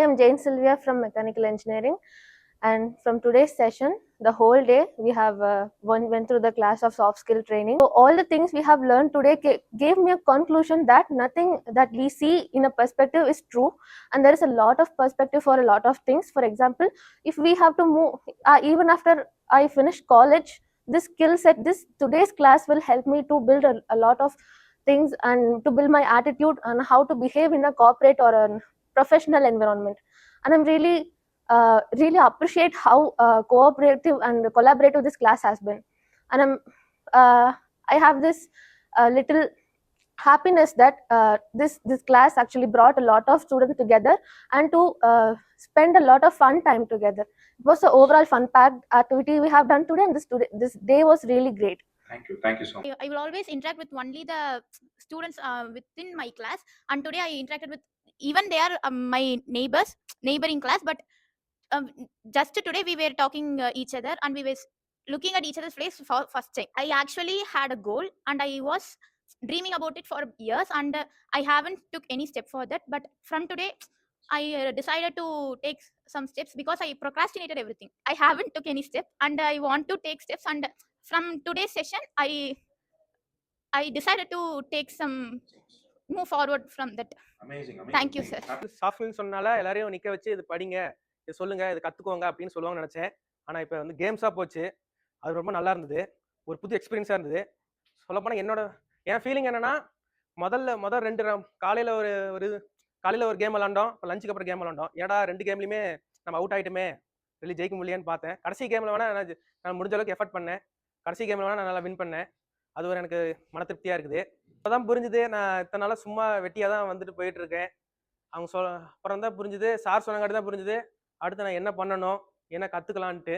I'm Jane Sylvia from Mechanical Engineering, and from today's session, the whole day we have went through the class of soft skill training. So all the things we have learned today gave me a conclusion that nothing that we see in a perspective is true, and there is a lot of perspective for a lot of things. For example, if we have to move, even after I finish college, this skill set, this today's class will help me to build a lot of things and to build my attitude on how to behave in a corporate or a professional environment. And I'm really appreciate how cooperative and collaborative this class has been. And I have this little happiness that this class actually brought a lot of students together and to spend a lot of fun time together. It was an overall fun packed activity we have done today, and this day was really great. Thank you so much. I will always interact with only the students within my class, and today I interacted with even they are my neighboring class. But um, just today we were talking each other, and we were looking at each other's face for first time. I actually had a goal, and I was dreaming about it for years, and I haven't took any step for that. But from today, I decided to take some steps because I procrastinated everything. I haven't took any step, and I want to take steps. And from today's session, I decided to take some move forward from that. Amazing. Thank you, sir. Soft skill சொன்னால எல்லாரையும் நிற்க வச்சு இது படிங்க, இது சொல்லுங்க, இது கற்றுக்கோங்க அப்படின்னு சொல்லுவாங்கன்னு நினச்சேன். ஆனால் இப்போ வந்து கேம்ஸாக போச்சு. அது ரொம்ப நல்லா இருந்தது, ஒரு புது எக்ஸ்பீரியன்ஸாக இருந்தது. சொல்லப்போனால் என் ஃபீலிங் என்னென்னா, முதல் 2 காலையில் காலையில் ஒரு கேம் விளாண்டோம், இப்போ லஞ்சுக்கு அப்புறம் கேம் விளாண்டோம். ஏடா 2 கேம்லையுமே நம்ம அவுட் ஆகிட்டுமே, வெளியே ஜெயிக்க முடியலையான்னு பார்த்தேன். கடைசி கேமில் வேணால் நான் முடிஞ்ச அளவுக்கு எஃபர்ட் பண்ணேன். கடைசி கேமில் வேணால் நான் நல்லா வின் பண்ணேன். அது ஒரு எனக்கு மன திருப்தியாக இருக்குது. இப்போ தான் புரிஞ்சுது, நான் இத்தனை நாளாக சும்மா வெட்டியாக தான் வந்துட்டு போயிட்டு இருக்கேன். அவங்க அப்புறம் தான் புரிஞ்சுது, சார் சொன்னங்காட்டி தான் புரிஞ்சுது அடுத்து நான் என்ன பண்ணணும், என்ன கற்றுக்கலான்ட்டு.